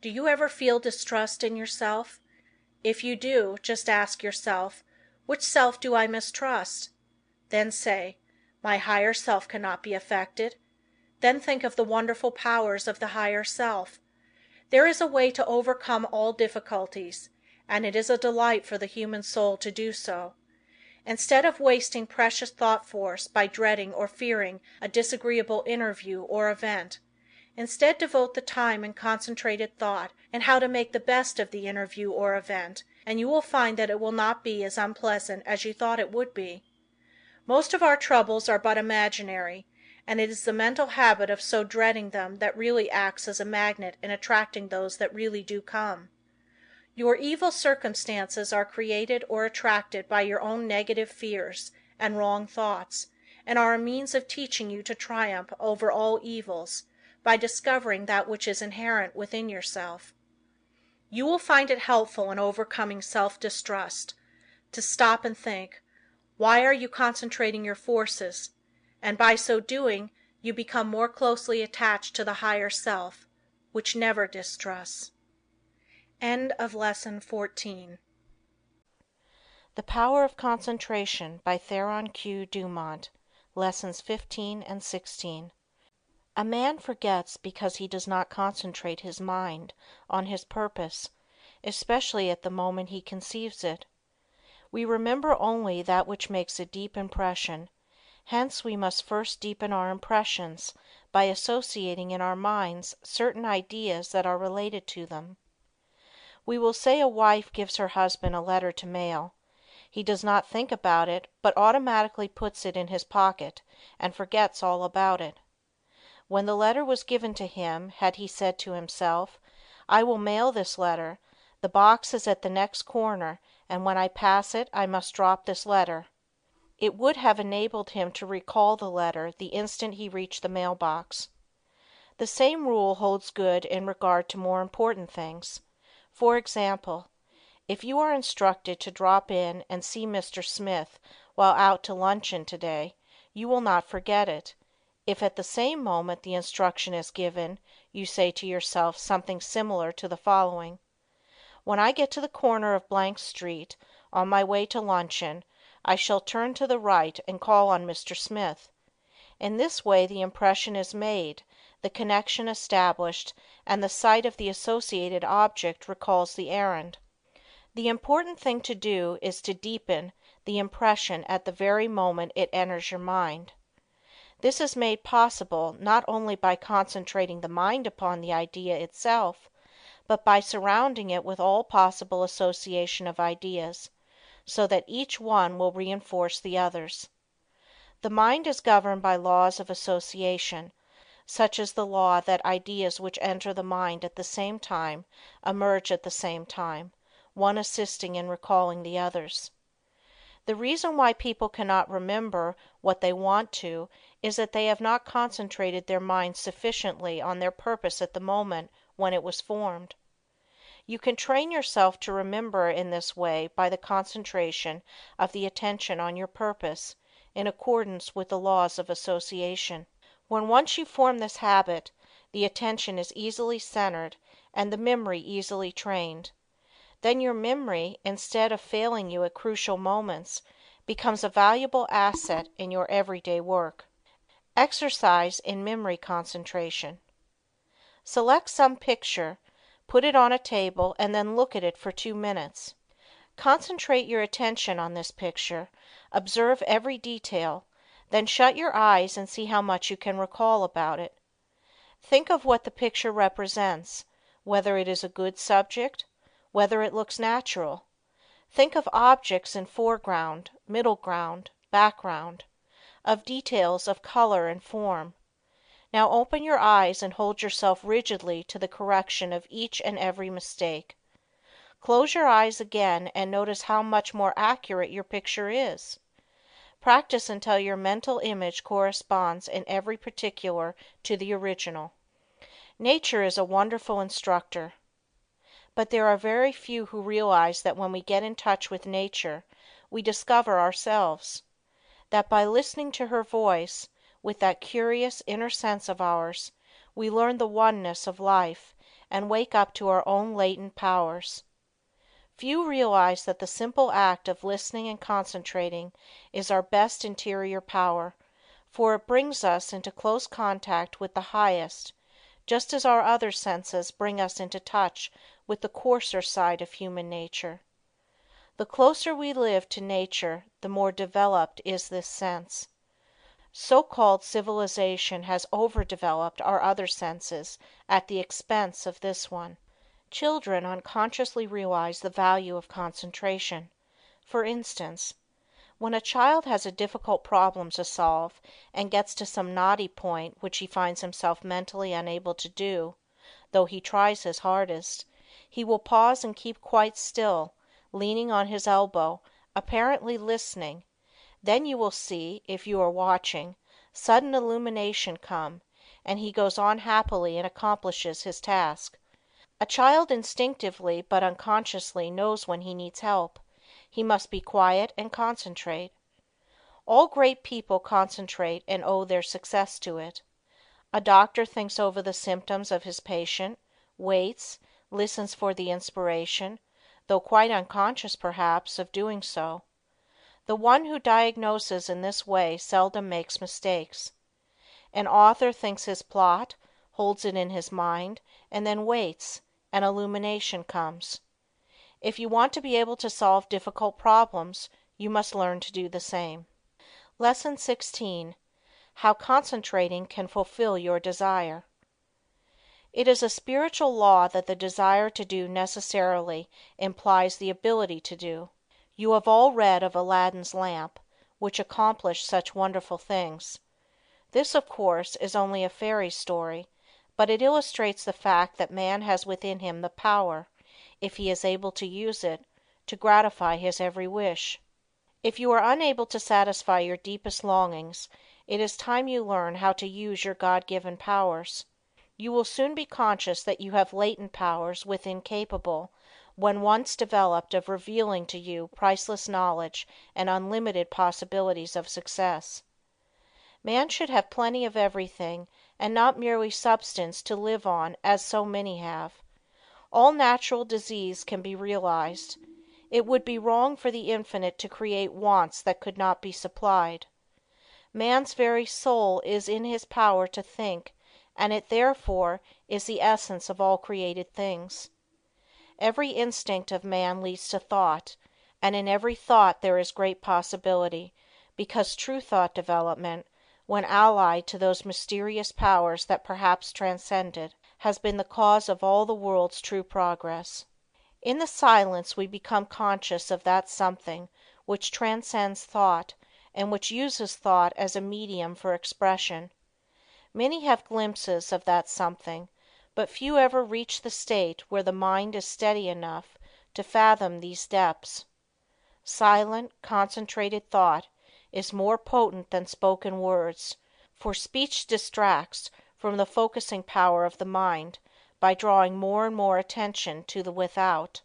Do you ever feel distrust in yourself? If you do, just ask yourself, which self do I mistrust? Then say, my higher self cannot be affected. Then think of the wonderful powers of the higher self. There is a way to overcome all difficulties, and it is a delight for the human soul to do so. Instead of wasting precious thought force by dreading or fearing a disagreeable interview or event, instead devote the time in concentrated thought and how to make the best of the interview or event, and you will find that it will not be as unpleasant as you thought it would be. Most of our troubles are but imaginary, and it is the mental habit of so dreading them that really acts as a magnet in attracting those that really do come. Your evil circumstances are created or attracted by your own negative fears and wrong thoughts, and are a means of teaching you to triumph over all evils, by discovering that which is inherent within yourself. You will find it helpful in overcoming self-distrust to stop and think, why are you concentrating your forces? And by so doing, you become more closely attached to the higher self, which never distrusts. End of Lesson 14. The Power of Concentration by Theron Q.Dumont. Lessons 15 and 16. A man forgets because he does not concentrate his mind on his purpose, especially at the moment he conceives it. We remember only that which makes a deep impression, Hence we must first deepen our impressions by associating in our minds certain ideas that are related to them. We will say a wife gives her husband a letter to mail. He does not think about it, but automatically puts it in his pocket and forgets all about it. When the letter was given to him, had he said to himself, "I will mail this letter, the box is at the next corner, and when I pass it I must drop this letter," it would have enabled him to recall the letter the instant he reached the mailbox. The same rule holds good in regard to more important things. For example, if you are instructed to drop in and see Mr. Smith while out to luncheon today, you will not forget it. If at the same moment the instruction is given, you say to yourself something similar to the following: "When I get to the corner of Blank Street, on my way to luncheon, I shall turn to the right and call on Mr. Smith." In this way the impression is made, the connection established, and the sight of the associated object recalls the errand. The important thing to do is to deepen the impression at the very moment it enters your mind. This is made possible not only by concentrating the mind upon the idea itself, but by surrounding it with all possible association of ideas, so that each one will reinforce the others. The mind is governed by laws of association, such as the law that ideas which enter the mind at the same time emerge at the same time, one assisting in recalling the others. The reason why people cannot remember what they want to is that they have not concentrated their minds sufficiently on their purpose at the moment when it was formed. You can train yourself to remember in this way by the concentration of the attention on your purpose, in accordance with the laws of association. When once you form this habit, the attention is easily centered and the memory easily trained. Then your memory, instead of failing you at crucial moments, becomes a valuable asset in your everyday work. Exercise in memory concentration. Select some picture, put it on a table, and then look at it for 2 minutes. Concentrate your attention on this picture, observe every detail, then shut your eyes and see how much you can recall about it. Think of what the picture represents, whether it is a good subject, whether it looks natural. Think of objects in foreground, middle ground, background, of details of color and form. Now open your eyes and hold yourself rigidly to the correction of each and every mistake. Close your eyes again and notice how much more accurate your picture is. Practice until your mental image corresponds in every particular to the original. Nature is a wonderful instructor. But there are very few who realize that when we get in touch with Nature, we discover ourselves. That by listening to her voice, with that curious inner sense of ours, we learn the oneness of life and wake up to our own latent powers. Few realize that the simple act of listening and concentrating is our best interior power, for it brings us into close contact with the highest, just as our other senses bring us into touch with the coarser side of human nature. The closer we live to nature, the more developed is this sense. So-called civilization has overdeveloped our other senses at the expense of this one. Children unconsciously realize the value of concentration. For instance, when a child has a difficult problem to solve and gets to some knotty point which he finds himself mentally unable to do, though he tries his hardest, he will pause and keep quite still, leaning on his elbow, apparently listening. Then you will see, if you are watching, sudden illumination come, and he goes on happily and accomplishes his task. A child instinctively but unconsciously knows when he needs help. He must be quiet and concentrate. All great people concentrate and owe their success to it. A doctor thinks over the symptoms of his patient, waits, listens for the inspiration, though quite unconscious, perhaps, of doing so. The one who diagnoses in this way seldom makes mistakes. An author thinks his plot, holds it in his mind, and then waits, and illumination comes. If you want to be able to solve difficult problems, you must learn to do the same. Lesson 16. How concentrating can fulfill your desire. It is a spiritual law that the desire to do necessarily implies the ability to do. You have all read of Aladdin's lamp, which accomplished such wonderful things. This, of course, is only a fairy story, but it illustrates the fact that man has within him the power, if he is able to use it, to gratify his every wish. If you are unable to satisfy your deepest longings, it is time you learn how to use your God-given powers. You will soon be conscious that you have latent powers within capable, when once developed, of revealing to you priceless knowledge and unlimited possibilities of success. Man should have plenty of everything, and not merely substance to live on as so many have. All natural disease can be realized. It would be wrong for the Infinite to create wants that could not be supplied. Man's very soul is in his power to think, and it therefore is the essence of all created things. Every instinct of man leads to thought, and in every thought there is great possibility, because true thought development, when allied to those mysterious powers that perhaps transcend it, has been the cause of all the world's true progress. In the silence we become conscious of that something which transcends thought, and which uses thought as a medium for expression. Many have glimpses of that something, but few ever reach the state where the mind is steady enough to fathom these depths. Silent, concentrated thought is more potent than spoken words, for speech distracts from the focusing power of the mind by drawing more and more attention to the without.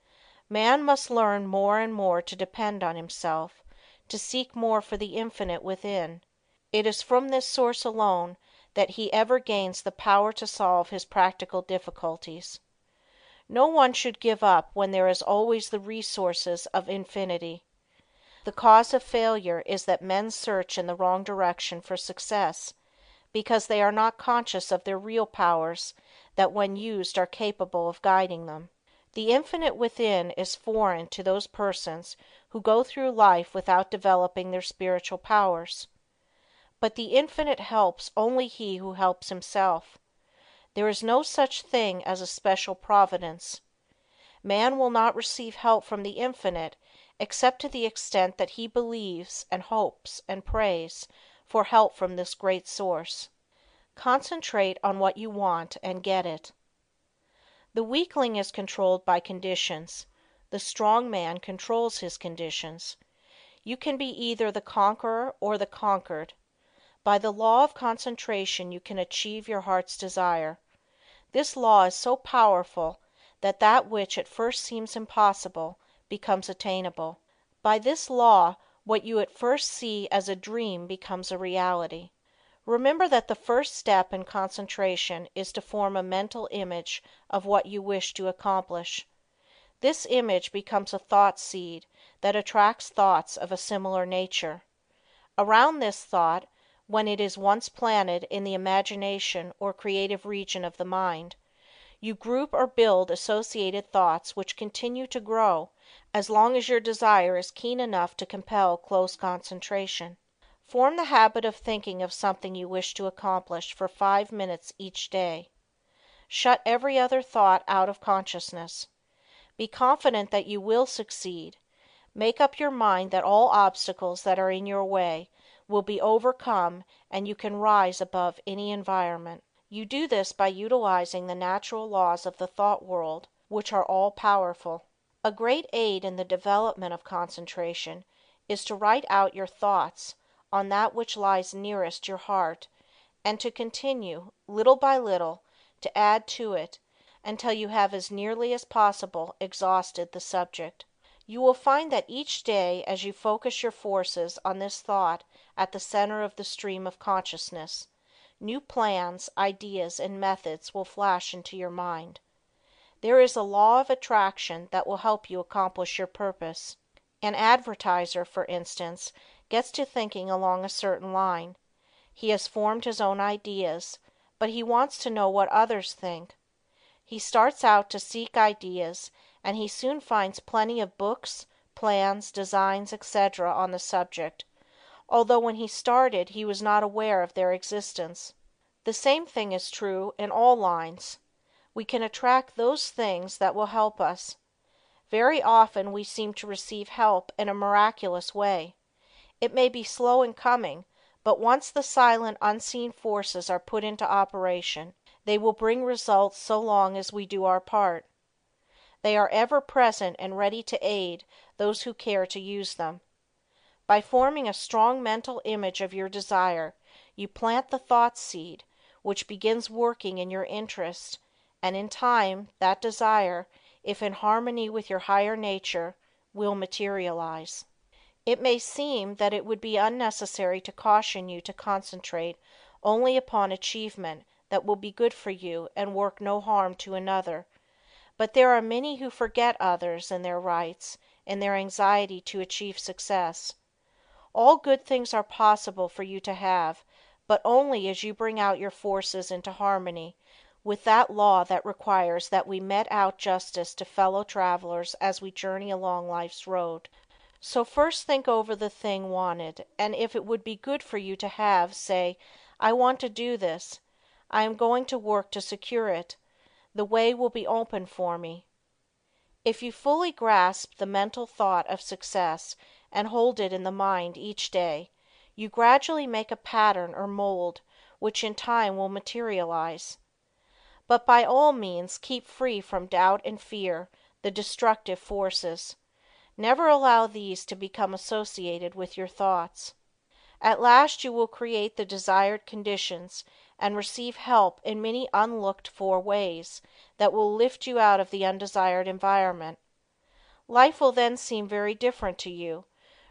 Man must learn more and more to depend on himself, to seek more for the Infinite within. It is from this source alone that he ever gains the power to solve his practical difficulties. No one should give up when there is always the resources of infinity. The cause of failure is that men search in the wrong direction for success, because they are not conscious of their real powers that when used are capable of guiding them. The Infinite within is foreign to those persons who go through life without developing their spiritual powers. But the Infinite helps only he who helps himself. There is no such thing as a special providence. Man will not receive help from the Infinite except to the extent that he believes and hopes and prays for help from this great source. Concentrate on what you want and get it. The weakling is controlled by conditions. The strong man controls his conditions. You can be either the conqueror or the conquered. By the law of concentration you can achieve your heart's desire. This law is so powerful that that which at first seems impossible becomes attainable. By this law, what you at first see as a dream becomes a reality. Remember that the first step in concentration is to form a mental image of what you wish to accomplish. This image becomes a thought seed that attracts thoughts of a similar nature. Around this thought, when it is once planted in the imagination or creative region of the mind, you group or build associated thoughts which continue to grow as long as your desire is keen enough to compel close concentration. Form the habit of thinking of something you wish to accomplish for 5 minutes each day. Shut every other thought out of consciousness. Be confident that you will succeed. Make up your mind that all obstacles that are in your way will be overcome and you can rise above any environment. You do this by utilizing the natural laws of the thought world, which are all powerful. A great aid in the development of concentration is to write out your thoughts on that which lies nearest your heart, and to continue, little by little, to add to it until you have as nearly as possible exhausted the subject. You will find that each day as you focus your forces on this thought at the center of the stream of consciousness, new plans, ideas, and methods will flash into your mind. There is a law of attraction that will help you accomplish your purpose. An advertiser, for instance, gets to thinking along a certain line. He has formed his own ideas, but he wants to know what others think. He starts out to seek ideas, and he soon finds plenty of books, plans, designs, etc. on the subject, although when he started he was not aware of their existence. The same thing is true in all lines. We can attract those things that will help us. Very often we seem to receive help in a miraculous way. It may be slow in coming, but once the silent, unseen forces are put into operation, they will bring results so long as we do our part. They are ever present and ready to aid those who care to use them. By forming a strong mental image of your desire, you plant the thought seed, which begins working in your interest, and in time that desire, if in harmony with your higher nature, will materialize. It may seem that it would be unnecessary to caution you to concentrate only upon achievement that will be good for you and work no harm to another, but there are many who forget others and their rights in their anxiety to achieve success. All good things are possible for you to have, but only as you bring out your forces into harmony with that law that requires that we mete out justice to fellow travelers as we journey along life's road. So first think over the thing wanted, and if it would be good for you to have, say, I want to do this. I am going to work to secure it. The way will be open for me. If you fully grasp the mental thought of success and hold it in the mind each day, you gradually make a pattern or mold which in time will materialize. But by all means keep free from doubt and fear, the destructive forces. Never allow these to become associated with your thoughts. At last you will create the desired conditions and receive help in many unlooked-for ways that will lift you out of the undesired environment. Life will then seem very different to you,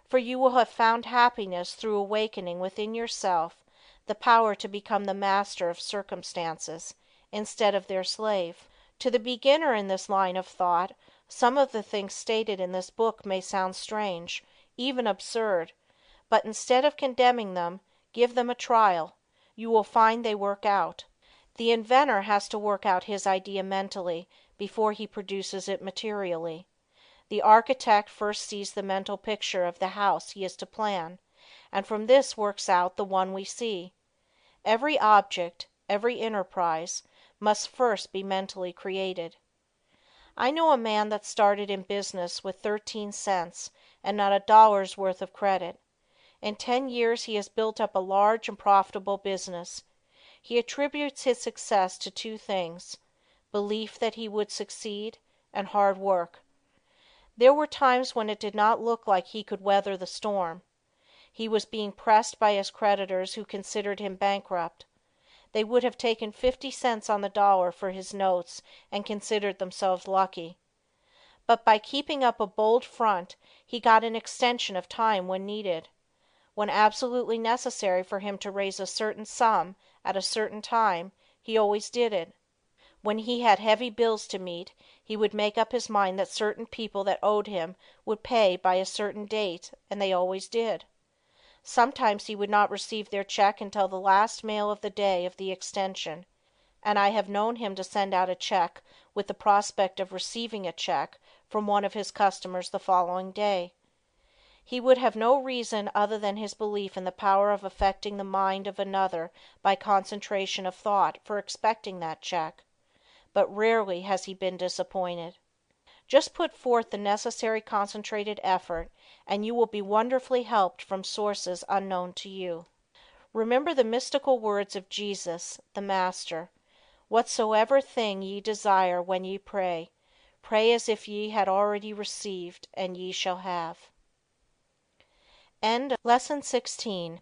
for you will have found happiness through awakening within yourself the power to become the master of circumstances instead of their slave. To the beginner in this line of thought, some of the things stated in this book may sound strange, even absurd, but instead of condemning them, give them a trial. You will find they work out. The inventor has to work out his idea mentally before he produces it materially. The architect first sees the mental picture of the house he is to plan, and from this works out the one we see. Every object, every enterprise, must first be mentally created. I know a man that started in business with 13 cents and not a dollar's worth of credit. In 10 years he has built up a large and profitable business. He attributes his success to two things: belief that he would succeed, and hard work. There were times when it did not look like he could weather the storm. He was being pressed by his creditors who considered him bankrupt. They would have taken 50 cents on the dollar for his notes and considered themselves lucky. But by keeping up a bold front he got an extension of time when needed. When absolutely necessary for him to raise a certain sum at a certain time, he always did it. When he had heavy bills to meet, he would make up his mind that certain people that owed him would pay by a certain date, and they always did. Sometimes he would not receive their check until the last mail of the day of the extension, and I have known him to send out a check with the prospect of receiving a check from one of his customers the following day. He would have no reason other than his belief in the power of affecting the mind of another by concentration of thought for expecting that check, but rarely has he been disappointed. Just put forth the necessary concentrated effort and you will be wonderfully helped from sources unknown to you. Remember the mystical words of Jesus, the Master: "Whatsoever thing ye desire when ye pray, pray as if ye had already received, and ye shall have." Lesson 16.